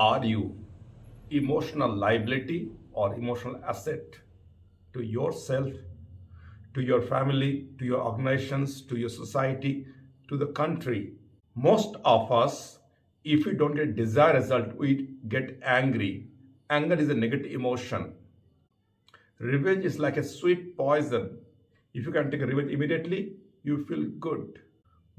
Are you emotional liability or emotional asset to yourself, to your family, to your organizations, to your society, to the country? Most of us, if we don't get desired result, we get angry. Anger is a negative emotion. Revenge is like a sweet poison. If you can take a revenge immediately, you feel good.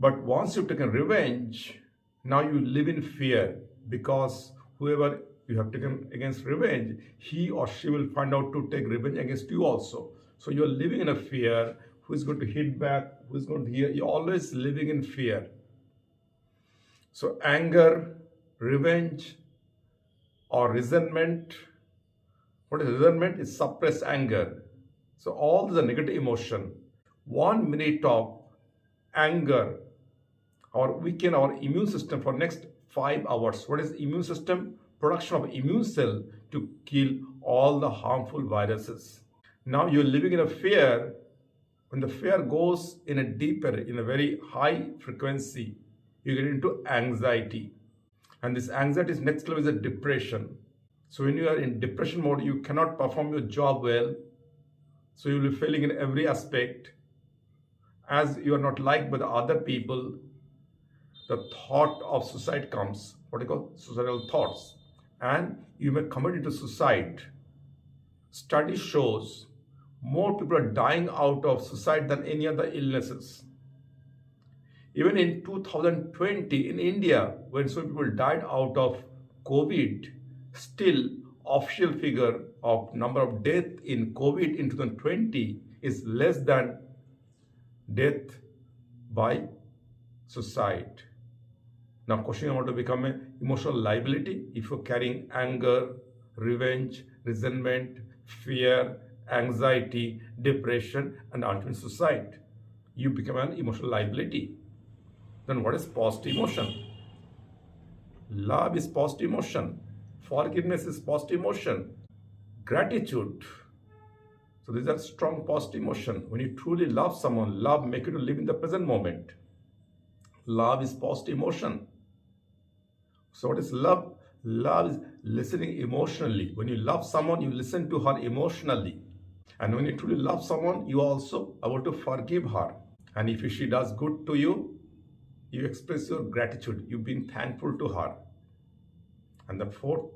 But once you've taken revenge, now you live in fear because whoever you have taken against revenge, he or she will find out to take revenge against you also. So you're living in a fear. Who is going to hit back? Who is going to hear? You're always living in fear. So anger, revenge, or resentment. What is resentment? Is suppressed anger. So all the negative emotion. 1 minute of anger or weaken our immune system for next 5 hours. What is immune system? Production of immune cell to kill all the harmful viruses. Now you're living in a fear. When the fear goes in a deeper, in a very high frequency, you get into anxiety. And this anxiety is next level is a depression. So when you are in depression mode, you cannot perform your job well. So you will be failing in every aspect. As you are not liked by the other people, the thought of suicide comes, what you call suicidal thoughts, and you may commit into suicide. Study shows more people are dying out of suicide than any other illnesses. Even in 2020 in India, when so many people died out of COVID, still official figure of number of death in COVID in 2020 is less than death by suicide. Now, question, you want to become an emotional liability if you're carrying anger, revenge, resentment, fear, anxiety, depression, and ultimate suicide. You become an emotional liability. Then what is positive emotion? Love is positive emotion. Forgiveness is positive emotion. Gratitude. So these are strong positive emotion. When you truly love someone, love makes you to live in the present moment. Love is positive emotion. So what is love? Love is listening emotionally. When you love someone, you listen to her emotionally. And when you truly love someone, you also are able to forgive her. And if she does good to you, you express your gratitude. You've been thankful to her. And the fourth,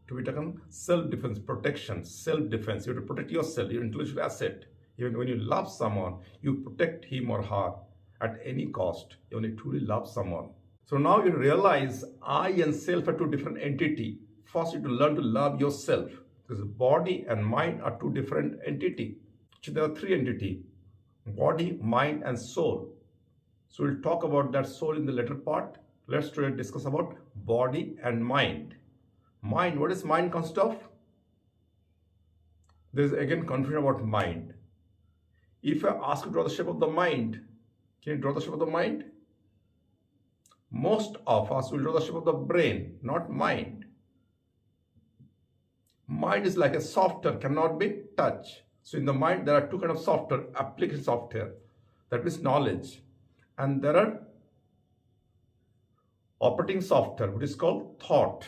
to be taken, self-defense, protection, self-defense. You have to protect yourself, your intellectual asset. Even when you love someone, you protect him or her at any cost. You only truly love someone. So now you realize I and self are two different entities. First, you have to learn to love yourself. Because body and mind are two different entities. So there are three entities: body, mind, and soul. So we'll talk about that soul in the later part. Let's today discuss about body and mind. Mind, what does mind consist of? There is again confusion about mind. If I ask you to draw the shape of the mind, can you draw the shape of the mind? Most of us will draw the shape of the brain, not mind. Mind is like a software, cannot be touched. So in the mind, there are two kinds of software, application software, that is knowledge. And there are operating software, which is called thought.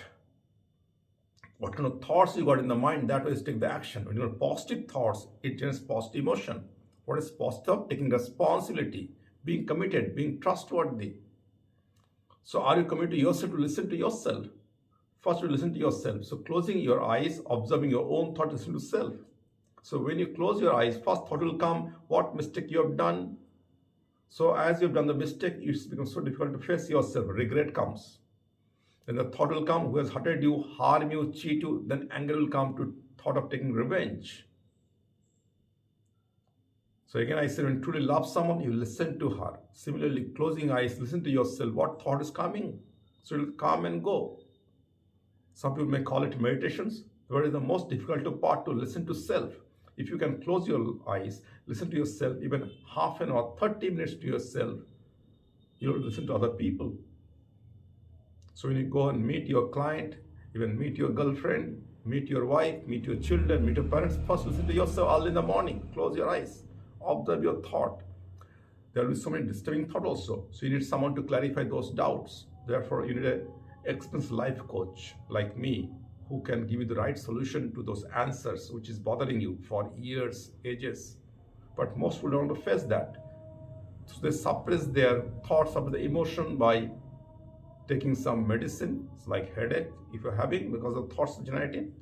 What kind of thoughts you got in the mind, that way you take the action. When you have positive thoughts, it generates positive emotion. What is positive? Taking responsibility, being committed, being trustworthy. So are you committed to yourself to listen to yourself? First, you listen to yourself. So closing your eyes, observing your own thought, listen to self. So when you close your eyes, first thought will come, what mistake you have done. So as you have done the mistake, it becomes so difficult to face yourself. Regret comes. Then the thought will come, who has hurted you, harm you, cheat you. Then anger will come to thought of taking revenge. So again, I said, when you truly love someone, you listen to her. Similarly, closing eyes, listen to yourself. What thought is coming? So it will come and go. Some people may call it meditations. What is the most difficult part? To listen to self. If you can close your eyes, listen to yourself, even half an hour, 30 minutes to yourself, you'll listen to other people. So when you go and meet your client, even meet your girlfriend, meet your wife, meet your children, meet your parents, first listen to yourself early in the morning. Close your eyes. Observe your thought. There will be so many disturbing thoughts also. So you need someone to clarify those doubts. Therefore, you need a experienced life coach like me who can give you the right solution to those answers which is bothering you for years, ages. But most people don't want to face that. So they suppress their thoughts of the emotion by taking some medicine like headache if you're having because of thoughts generating,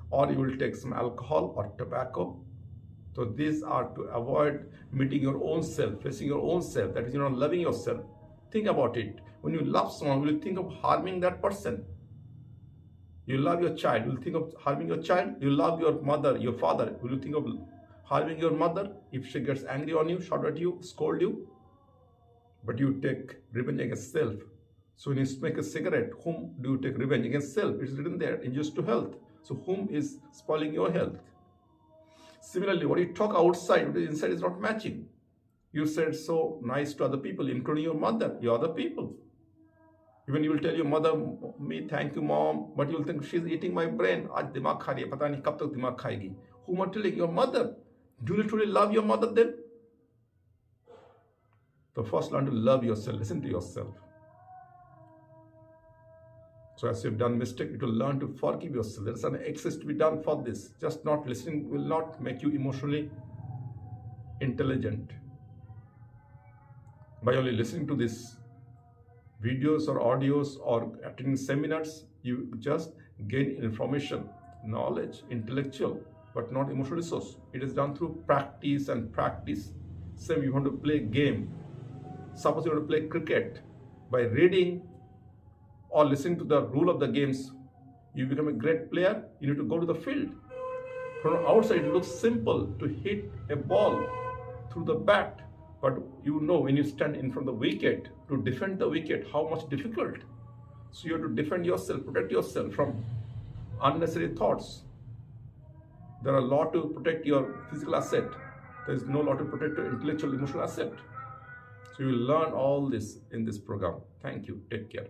or you will take some alcohol or tobacco. So these are to avoid meeting your own self, facing your own self, that is, you're not loving yourself. Think about it. When you love someone, will you think of harming that person? You love your child, will you think of harming your child? You love your mother, your father, will you think of harming your mother if she gets angry on you, shout at you, scold you? But you take revenge against self. So when you smoke a cigarette, whom do you take revenge against self? It's written there, injurious to health. So whom is spoiling your health? Similarly, what you talk outside, what is inside is not matching. You said so nice to other people, including your mother, your other people. Even you will tell your mother, me, thank you, mom, but you will think she's eating my brain. Aaj dimag kha rahi hai, pata nahi kab tak dimag khayegi. Whom are telling? Your mother. Do you truly love your mother then? So first learn to love yourself, listen to yourself. So as you've done mistake, you will learn to forgive yourself. There is an exercise to be done for this. Just not listening will not make you emotionally intelligent. By only listening to this videos or audios or attending seminars, you just gain information, knowledge, intellectual, but not emotional resource. It is done through practice and practice. Same, you want to play a game. Suppose you want to play cricket. By reading or listening to the rule of the games, you become a great player. You need to go to the field. From outside, it looks simple to hit a ball through the bat. But you know when you stand in front of the wicket, to defend the wicket, how much difficult. So you have to defend yourself, protect yourself from unnecessary thoughts. There are a lot to protect your physical asset. There is no law to protect your intellectual, emotional asset. So you will learn all this in this program. Thank you. Take care.